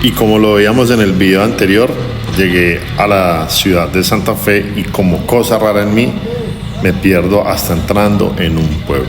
Y como lo veíamos en el video anterior, llegué a la ciudad de Santa Fe y como cosa rara en mí, me pierdo hasta entrando en un pueblo.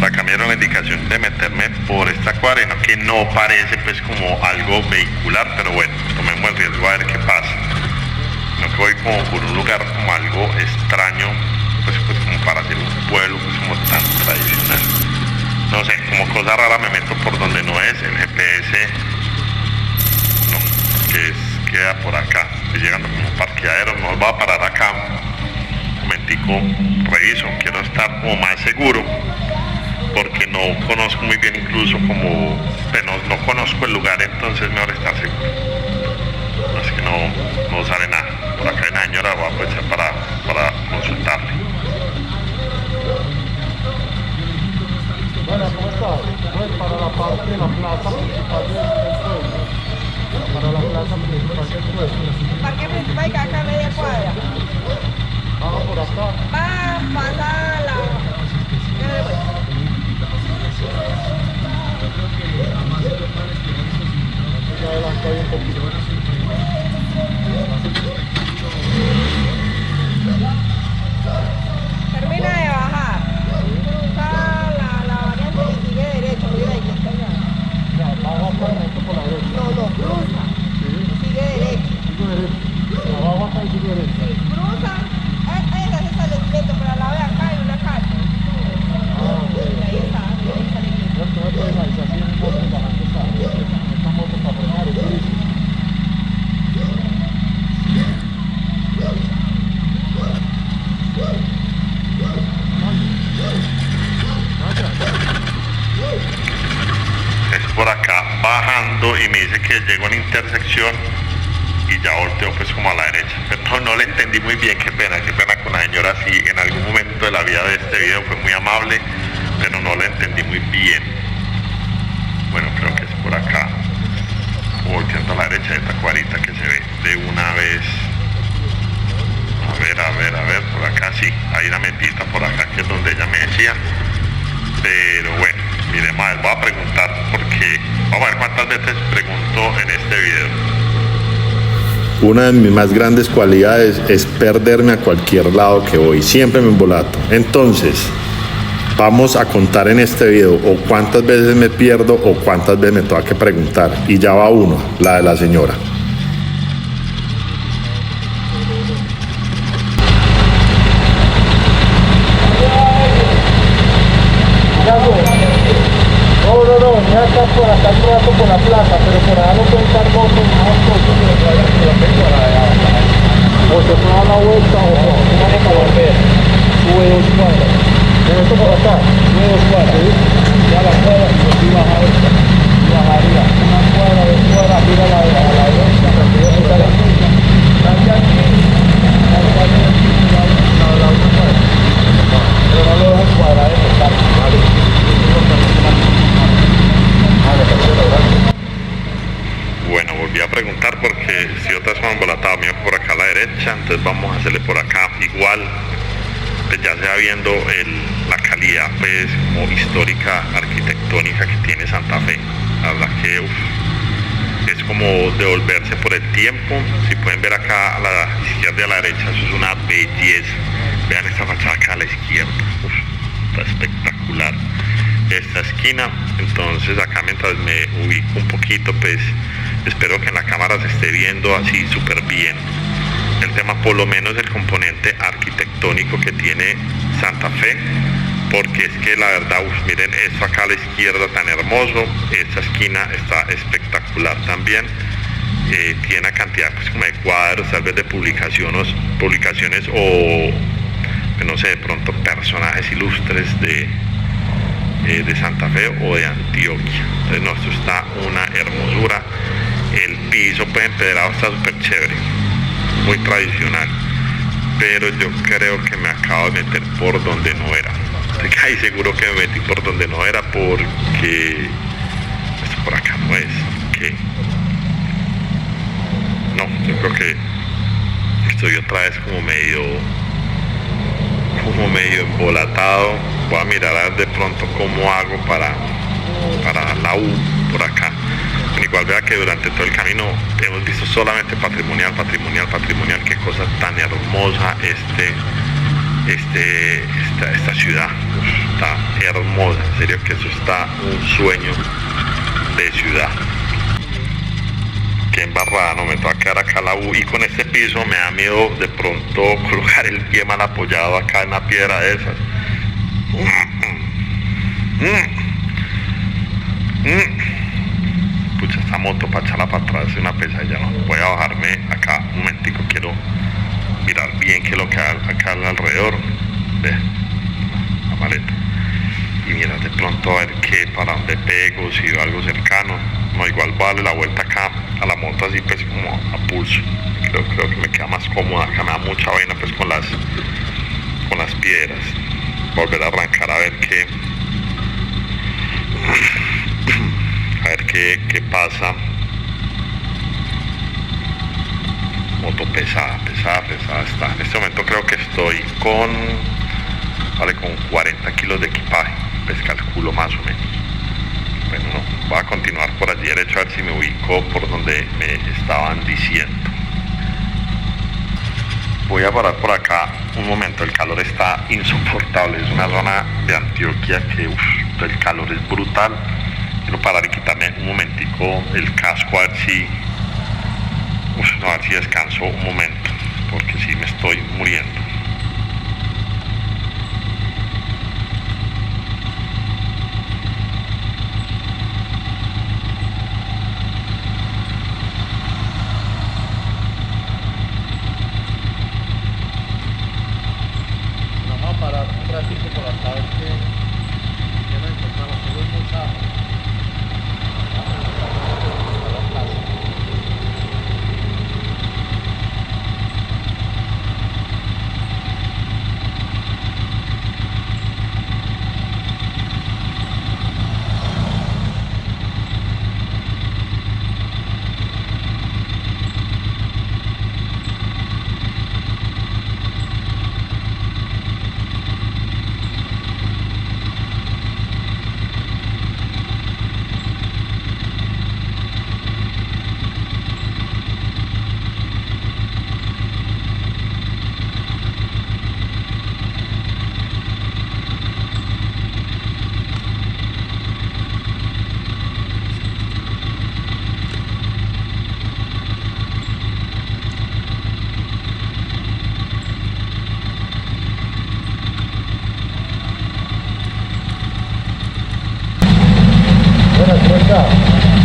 Acá me dieron la indicación de meterme por esta cuadra, que no parece pues como algo vehicular, pero bueno, tomemos el riesgo a ver qué pasa. No que voy como por un lugar como algo extraño, pues como para hacer un pueblo pues como tan tradicional. No sé, como cosa rara me meto por donde no es, el GPS no, queda por acá. Estoy llegando como parqueadero, no voy a parar acá. Un momentico, reviso, quiero estar como más seguro, porque no conozco muy bien, incluso como no conozco el lugar, entonces mejor estar seguro. Así que no sale nada. Por acá hay una señora, voy a aprovechar para consultarle. Bueno, ¿cómo estás? Pues para la parte de la plaza principal del pueblo. Para la plaza principal del pueblo. Parque principal y acá media cuadra. Vamos por acá. Va a pasar la... Ya adelante hay un poquito. Termina de bajar. Cruza la variante y sigue derecho. Mira ahí que está allá. Ya, bajo acá y recto por la derecha. No, cruza. Y sigue derecho. Sigo derecho. Abajo acá y sigo derecho. Sí, cruza. Ese es el esqueleto, pero al lado de acá hay una calle. Y ahí está el esqueleto. Ya estoy por ahí, así en moto bajando esta moto para frenar, es durísimo. Es por acá bajando y me dice que llego a una intersección y ya volteo pues como a la derecha. Pero no le entendí muy bien, qué pena con la señora. Sí, en algún momento de la vida de este video fue muy amable, pero no le entendí muy bien. Bueno, creo que es por acá, volteando a la derecha de esta cuadrita que se ve de una vez. A ver, por acá sí, hay una metita por acá que es donde ella me decía. Pero bueno, miremos a ver, voy a preguntar porque vamos a ver cuántas veces pregunto en este video. Una de mis más grandes cualidades es perderme a cualquier lado que voy, siempre me embolato. Entonces, vamos a contar en este video o cuántas veces me pierdo o cuántas veces me tengo que preguntar. Y ya va uno, la de la señora. No, ya está por acá un rato por la plaza, pero por allá no pueden estar motos y más cosas que por allá que la tengo a la de allá. O se puede dar la vuelta o no, tiene que volver. Sube 2 cuadras. ¿De esto por acá? Sube 2 cuadras. ¿Sí? Ya la cuadra y así baja esta. Y bajaría 1 cuadra, 2 cuadras, mira a la derecha, porque yo estoy a la derecha. Casi aquí, la otra cuadra. Pero no lo dejan cuadrar en el carro, ¿vale? Bueno, volví a preguntar porque si otras son embolatadas, mío por acá a la derecha, entonces vamos a hacerle por acá igual. Pues ya se va viendo la calidad pues como histórica, arquitectónica que tiene Santa Fe. La verdad que es como devolverse por el tiempo. Si pueden ver acá a la izquierda y a la derecha, eso es una belleza. Vean esta fachada acá a la izquierda, está espectacular esta esquina. Entonces acá mientras me ubico un poquito, pues espero que en la cámara se esté viendo así súper bien el tema, por lo menos el componente arquitectónico que tiene Santa Fe, porque es que la verdad, miren esto acá a la izquierda tan hermoso, esta esquina está espectacular también. Tiene una cantidad pues como de cuadros, tal vez de publicaciones o no sé, de pronto personajes ilustres de Santa Fe o de Antioquia. Entonces no, esto está una hermosura. El piso pues empedrado está súper chévere, muy tradicional, pero yo creo que me acabo de meter por donde no era. Estoy casi seguro que me metí por donde no era, porque esto por acá no es. ¿Qué? No, yo creo que estoy otra vez como medio embolatado. Voy a mirar a ver de pronto cómo hago para la U por acá. Pero igual vea que durante todo el camino hemos visto solamente patrimonial. Qué cosa tan hermosa esta ciudad. Está hermosa, en serio que eso está un sueño de ciudad. Qué embarrada, no me toca quedar acá a la U, y con este piso me da miedo de pronto colocar el pie mal apoyado acá en una piedra de esas. Pucha, esta moto para echarla para atrás es una pesadilla, ¿no? Voy a bajarme acá un momentico, quiero mirar bien qué es lo que hay acá alrededor. Ve, la maleta. Y mira de pronto a ver qué, para dónde pego, si veo algo cercano. No, igual vale la vuelta acá a la moto así pues como a pulso. Creo que me queda más cómoda, acá me da mucha vaina pues con las piedras. Volver a arrancar a ver qué pasa. Moto pesada está. En este momento creo que estoy con 40 kilos de equipaje, pues calculo más o menos. Bueno, no, voy a continuar por allí derecho a ver si me ubico por donde me estaban diciendo. Voy a parar por acá un momento, el calor está insoportable, es una zona de Antioquia que el calor es brutal. Quiero parar y quitarme un momentico el casco a ver si descanso un momento, porque si me estoy muriendo. Vamos a parar un ratito por acá a ver qué nos encontramos. Tengo mucha a la plaza.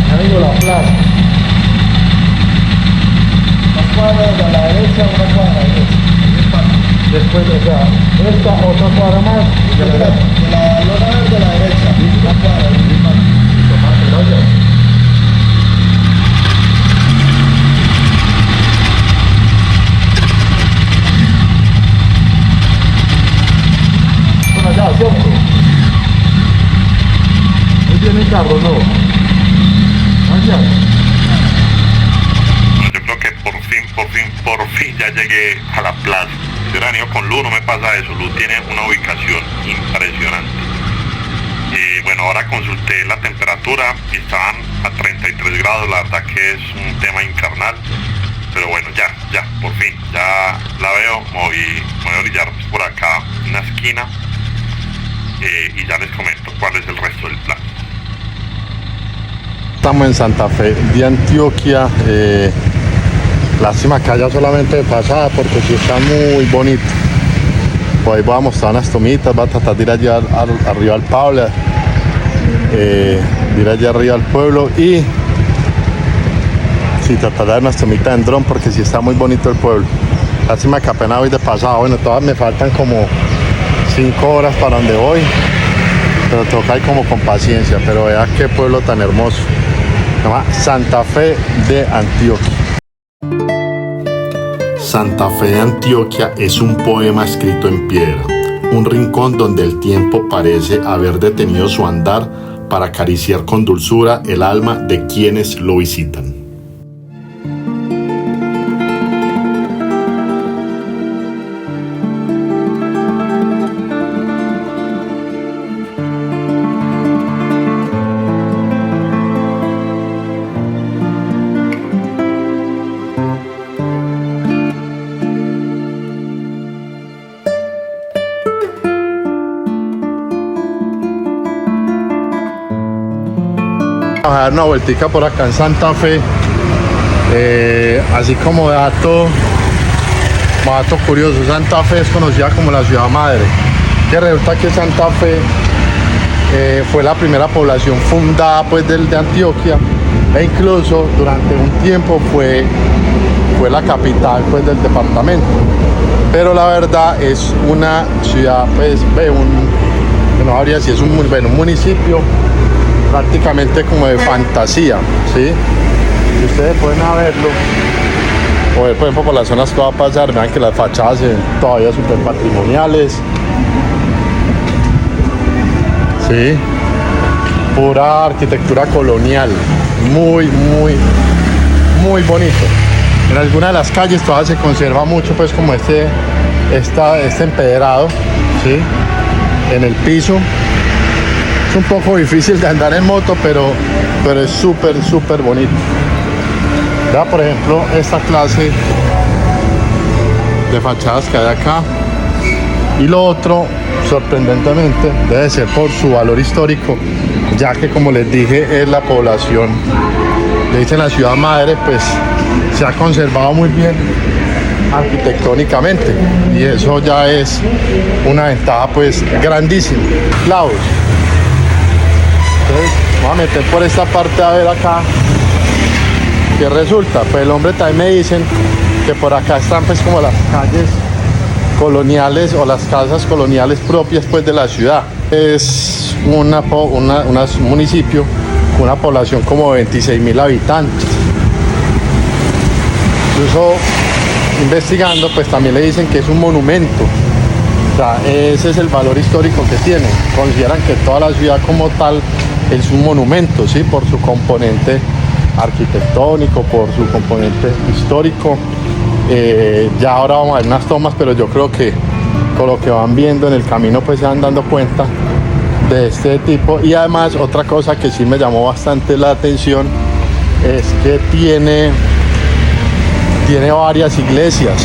Ya digo la plaza. Una cuadra de la derecha, una cuadra de la derecha. Después, o sea, esta otra cuadra más de la derecha. De la lona verde de la derecha. Una cuadra, gracias. Bueno, ya, ¿cierto? Ahí viene el carro, ¿no? Gracias. Yo creo que por fin ya llegué a la plaza. Si hubiera venido con Lu, no me pasa eso. Lu tiene una ubicación impresionante. Bueno, ahora consulté la temperatura y estaban a 33 grados. La verdad que es un tema infernal. Pero bueno, ya, por fin, ya la veo. Me voy a orillar por acá en una esquina y ya les comento cuál es el resto del plan. Estamos en Santa Fe de Antioquia. Lástima que haya solamente de pasada porque sí está muy bonito. Pues voy a mostrar unas tomitas, voy a tratar de ir allá arriba al Pablo, de ir allá arriba al pueblo y sí, tratar de dar unas tomitas en dron porque sí está muy bonito el pueblo. Lástima que apenas voy de pasada. Bueno, todas me faltan como 5 horas para donde voy. pero toca ir como con paciencia. Pero vea qué pueblo tan hermoso. Se llama Santa Fe de Antioquia. Santa Fe de Antioquia es un poema escrito en piedra, un rincón donde el tiempo parece haber detenido su andar para acariciar con dulzura el alma de quienes lo visitan. A dar una vueltica por acá en Santa Fe, así como dato curioso, Santa Fe es conocida como la ciudad madre, que resulta que Santa Fe fue la primera población fundada pues de Antioquia, e incluso durante un tiempo fue la capital pues del departamento, pero la verdad es una ciudad pues no habría si es un municipio prácticamente como de fantasía, ¿sí? Si ustedes pueden verlo, o ver por ejemplo por las zonas que va a pasar, vean que las fachadas son todavía súper patrimoniales, ¿sí? Pura arquitectura colonial, muy bonito. En algunas de las calles todavía se conserva mucho pues como este empedrado, ¿sí? En el piso. Es un poco difícil de andar en moto, pero es súper bonito. Vea por ejemplo esta clase de fachadas que hay acá. Y lo otro, sorprendentemente, debe ser por su valor histórico, ya que como les dije es la población, le dicen la ciudad madre, pues se ha conservado muy bien arquitectónicamente, y eso ya es una ventaja pues grandísima. Clavos. Entonces vamos a meter por esta parte a ver acá qué resulta. Pues el hombre también me dicen que por acá están pues como las calles coloniales o las casas coloniales propias pues de la ciudad. Es un municipio con una población como 26.000 habitantes. Incluso investigando pues también le dicen que es un monumento. O sea, ese es el valor histórico que tiene. Consideran que toda la ciudad como tal es un monumento, ¿sí? Por su componente arquitectónico, por su componente histórico. Ya ahora vamos a ver unas tomas, pero yo creo que con lo que van viendo en el camino pues se van dando cuenta de este tipo. Y además otra cosa que sí me llamó bastante la atención es que tiene varias iglesias,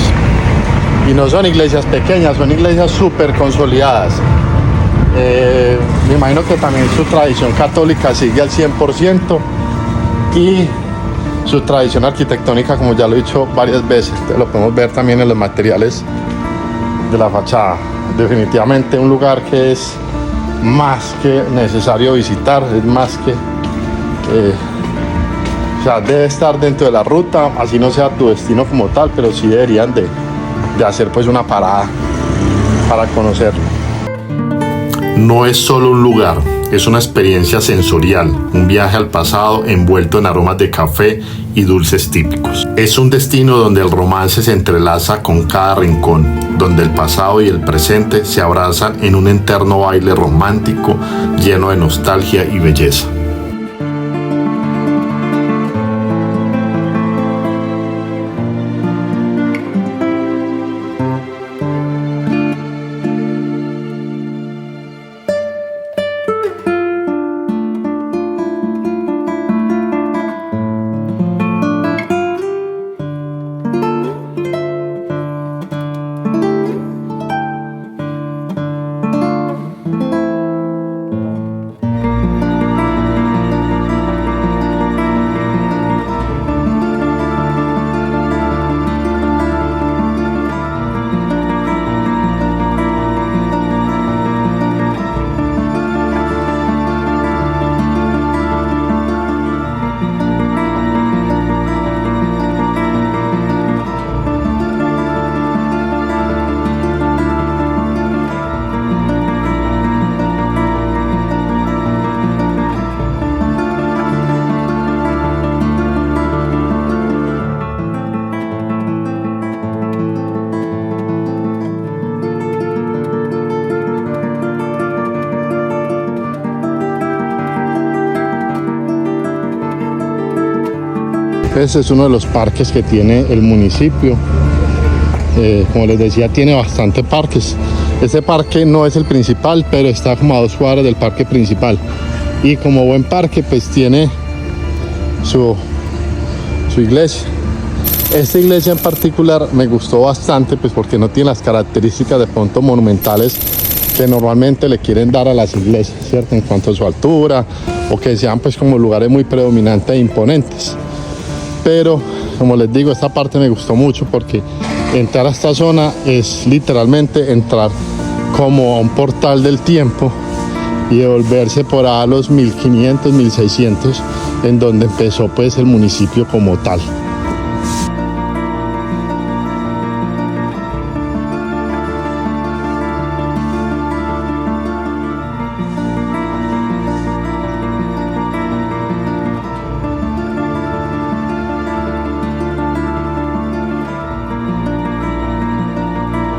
y no son iglesias pequeñas, son iglesias súper consolidadas. Me imagino que también su tradición católica sigue al 100%, y su tradición arquitectónica, como ya lo he dicho varias veces, lo podemos ver también en los materiales de la fachada. Definitivamente un lugar que es más que necesario visitar, es más que o sea, debe estar dentro de la ruta, así no sea tu destino como tal, pero sí deberían de hacer pues una parada para conocerlo. No es solo un lugar, es una experiencia sensorial, un viaje al pasado envuelto en aromas de café y dulces típicos. Es un destino donde el romance se entrelaza con cada rincón, donde el pasado y el presente se abrazan en un eterno baile romántico lleno de nostalgia y belleza. Este es uno de los parques que tiene el municipio. Como les decía, tiene bastante parques. Este parque no es el principal, pero está como a 2 cuadras del parque principal. Y como buen parque, pues tiene su iglesia. Esta iglesia en particular me gustó bastante, pues porque no tiene las características de pronto monumentales que normalmente le quieren dar a las iglesias, ¿cierto? En cuanto a su altura, o que sean pues como lugares muy predominantes e imponentes. Pero, como les digo, esta parte me gustó mucho porque entrar a esta zona es literalmente entrar como a un portal del tiempo y devolverse por a los 1500, 1600, en donde empezó pues el municipio como tal.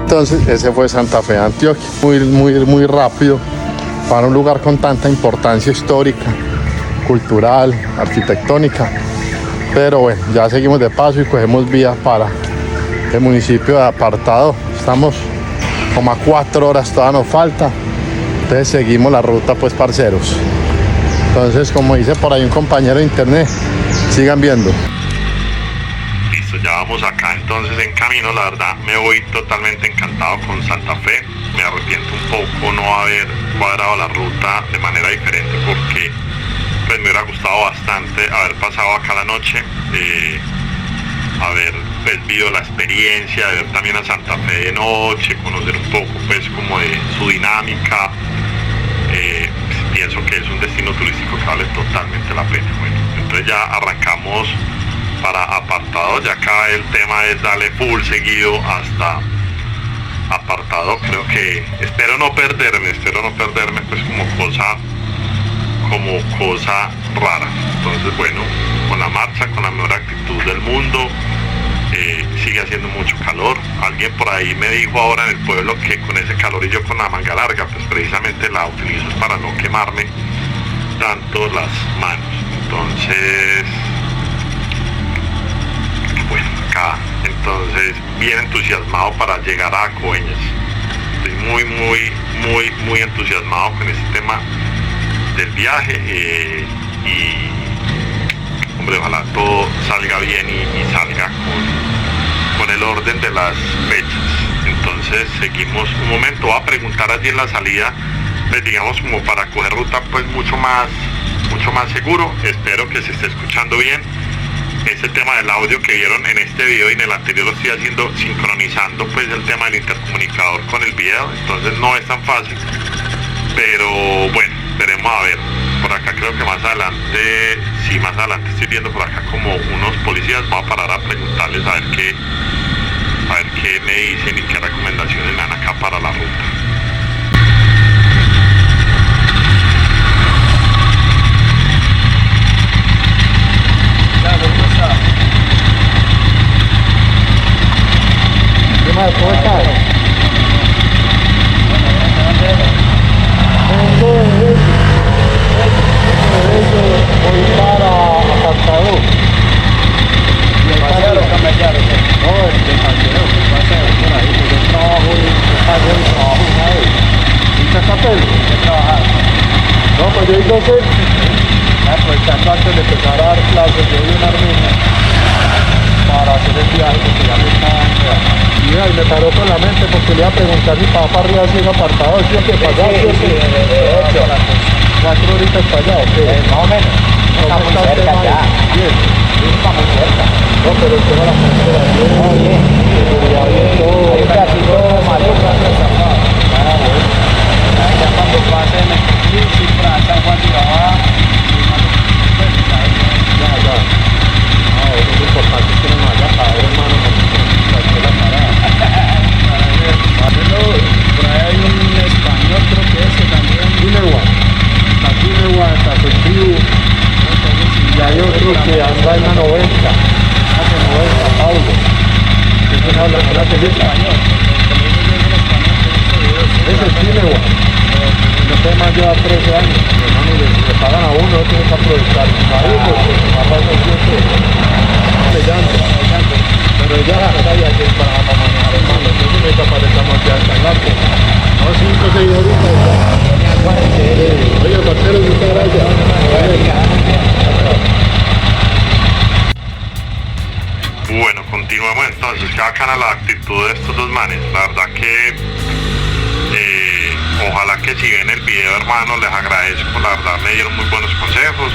Entonces ese fue Santa Fe de Antioquia, muy rápido para un lugar con tanta importancia histórica, cultural, arquitectónica. Pero bueno, ya seguimos de paso y cogemos vía para el municipio de Apartado. Estamos como a 4 horas, todavía nos falta. Entonces seguimos la ruta pues, parceros. Entonces, como dice por ahí un compañero de internet, sigan viendo. Ya vamos acá entonces en camino. La verdad me voy totalmente encantado con Santa Fe. Me arrepiento un poco no haber cuadrado la ruta de manera diferente, porque pues me hubiera gustado bastante haber pasado acá la noche, haber pues, vivido la experiencia de ver también a Santa Fe de noche, conocer un poco pues como de su dinámica. Pienso que es un destino turístico que vale totalmente la pena. Bueno, entonces ya arrancamos para Apartado. Ya acá el tema es darle full seguido hasta Apartado. Creo que espero no perderme pues como cosa rara. Entonces bueno, con la marcha, con la mejor actitud del mundo. Sigue haciendo mucho calor. Alguien por ahí me dijo ahora en el pueblo que con ese calor y yo con la manga larga, pues precisamente la utilizo para no quemarme tanto las manos. Entonces bueno, acá entonces bien entusiasmado para llegar a Coveñas. Estoy muy entusiasmado con este tema del viaje, y hombre, ojalá todo salga bien y salga con el orden de las fechas. Entonces seguimos un momento. Voy a preguntar allí en la salida, pues digamos como para coger ruta pues mucho más seguro. Espero que se esté escuchando bien. Ese tema del audio que vieron en este video y en el anterior lo estoy haciendo sincronizando pues el tema del intercomunicador con el video, entonces no es tan fácil, pero bueno, esperemos a ver. Por acá creo que más adelante estoy viendo por acá como unos policías. Vamos a parar a preguntarles a ver qué me dicen y qué recomendaciones me dan acá para la ruta. ¿Cómo estás? Voy para Apartado. No, el paseo, por ahí, porque yo trabajo ahí. ¿Viste papel? No, pues yo hice aprovechando antes de empezar a dar clases, yo vi una reunión para hacer el viaje, porque ya me estaban. Y me paró con la mente porque le iba a preguntar si para arriba si es Apartado, si es que para allá, si es que 4 horitas para allá, ¿ok? Más o menos. Está muy cerca ya. Bien. Está muy cerca. No, pero el tema de la frontera, bien. Ya bien todo. Hay un pedacito maluco. Ya cuando pasen si para San Juan de Baba, ya. No, eso es importante que no vaya a caer, hermano. Por ahí hay un español, creo que ese también. Guinegua, hasta su tribu. Y hay otro que anda en la 90. Hace 90, Paulo. Ese no habla que es español. Ese es Guinegua. Los demás lleva 13 años. Hermano, le pagan a uno, no tiene que aprovechar. Ahí, pues, de llanto. Pero ella sabía que para manejar el mando, entonces me desaparecemos ya hasta el largo. No, 5 o 6 horitas ya. Oye, parcero, muchas gracias. Bueno, continuamos entonces. Qué bacana la actitud de estos dos manes. La verdad que ojalá que si ven el video, hermano, les agradezco. La verdad me dieron muy buenos consejos.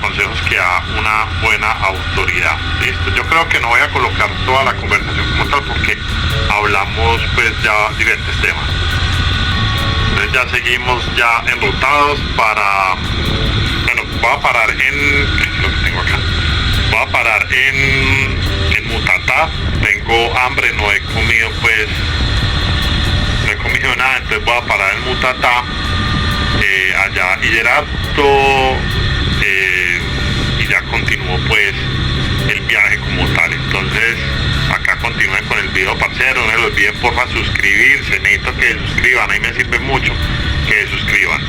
Consejos que da una buena autoridad. Listo, yo creo que no voy a colocar toda la conversación como tal porque hablamos pues ya diferentes temas. Entonces ya seguimos ya enrutados para, bueno, voy a parar en, ¿qué es lo que tengo acá? Voy a parar en Mutatá. Tengo hambre, no he comido pues, no he comido nada, entonces voy a parar en Mutatá, allá Hiderato. Y ya continúo pues el viaje como tal. Entonces acá continúen con el video, parcero. No se lo olviden porfa suscribirse, necesito que se suscriban, ahí me sirve mucho que se suscriban.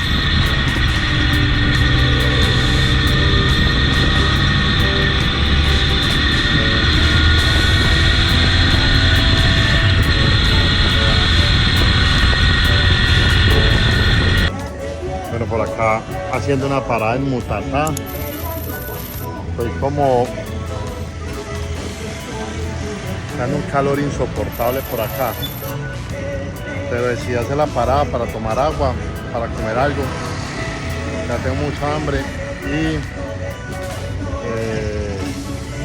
Bueno, por acá haciendo una parada en Mutatá. Estoy como dando un calor insoportable por acá, pero decidí hacer la parada para tomar agua, para comer algo. Ya tengo mucha hambre y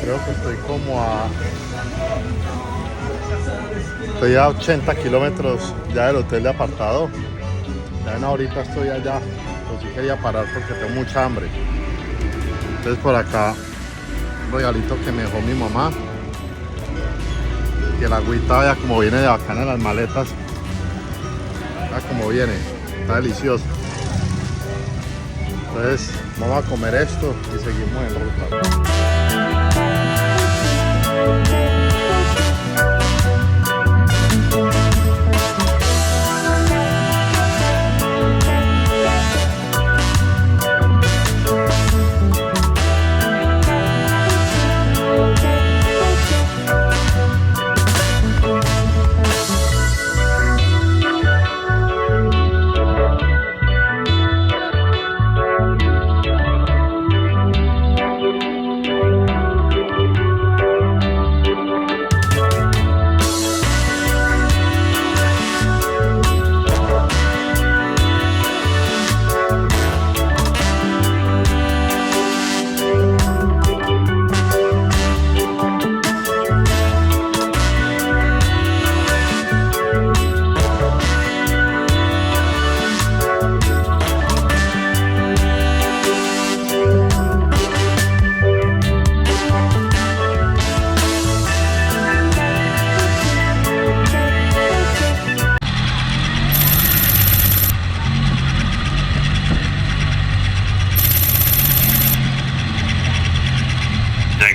creo que estoy como estoy a 80 kilómetros ya del hotel de apartado. Ya en ahorita estoy allá, pero sí quería parar porque tengo mucha hambre. Entonces por acá, un regalito que me dejó mi mamá. Y el agüita, vaya como viene de bacana en las maletas. Vaya como viene, está delicioso. Entonces vamos a comer esto y seguimos en ruta.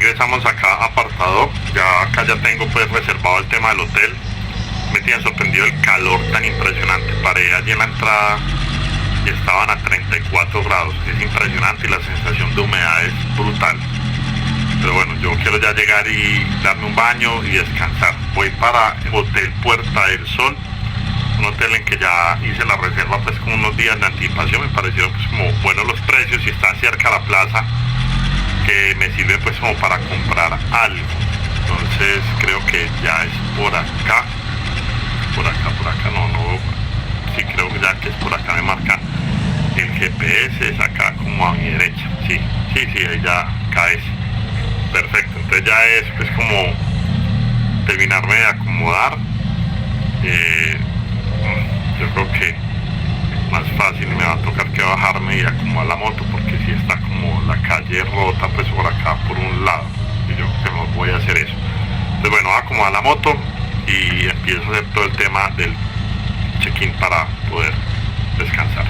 Estamos acá apartado, ya acá ya tengo pues reservado el tema del hotel. Me tiene sorprendido el calor tan impresionante. Paré allí en la entrada y estaban a 34 grados, es impresionante y la sensación de humedad es brutal. Pero bueno, yo quiero ya llegar y darme un baño y descansar. Voy para Hotel Puerta del Sol, un hotel en que ya hice la reserva pues con unos días de anticipación. Me parecieron pues como buenos los precios y está cerca a la plaza, que me sirve pues como para comprar algo. Entonces creo que ya es por acá, no, sí creo que ya que es por acá. Me marca el GPS, es acá como a mi derecha, sí, ahí ya cae. Perfecto, entonces ya es pues como terminarme de acomodar. Yo creo que más fácil me va a tocar que bajarme y acomodar la moto, porque si está como la calle rota pues por acá por un lado, y yo creo que no voy a hacer eso. Entonces bueno, voy a acomodar la moto y empiezo a hacer todo el tema del check-in para poder descansar.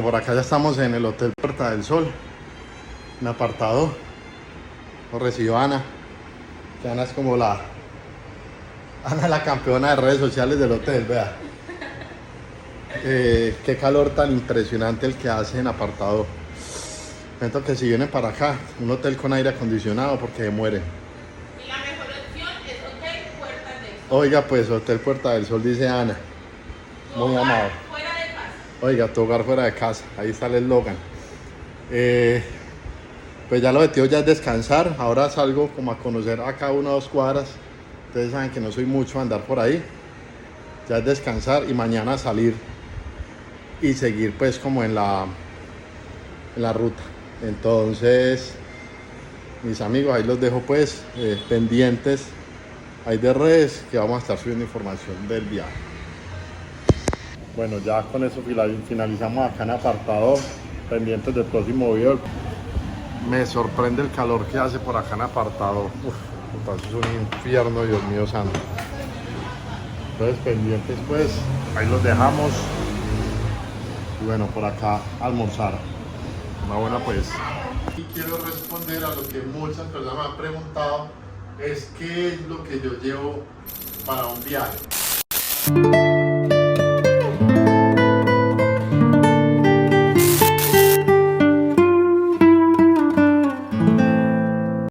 por acá ya estamos en el Hotel Puerta del Sol, un apartado. Nos recibió Ana, que Ana es como Ana es la campeona de redes sociales del hotel, vea. Qué calor tan impresionante el que hace en apartado. Siento que si vienen para acá, un hotel con aire acondicionado, porque se mueren. Y la mejor opción es Hotel Puerta del Sol. Oiga, pues Hotel Puerta del Sol, dice Ana. Muy amado. Fuera de casa. Oiga, tu hogar fuera de casa. Ahí está el eslogan. Pues ya lo de tío ya es descansar. Ahora salgo como a conocer acá 1 o 2 cuadras. Ustedes saben que no soy mucho a andar por ahí. Ya es descansar y mañana salir y seguir pues como en la ruta. Entonces, mis amigos, ahí los dejo pues pendientes ahí de redes, que vamos a estar subiendo información del viaje. Bueno, ya con eso finalizamos acá en apartado, pendientes del próximo video. Me sorprende el calor que hace por acá en apartado. Uf, es un infierno, Dios mío santo. Entonces, pendientes pues, ahí los dejamos. Y bueno, por acá almorzar. Una buena pues. Y quiero responder a lo que muchas personas me han preguntado, es qué es lo que yo llevo para un viaje.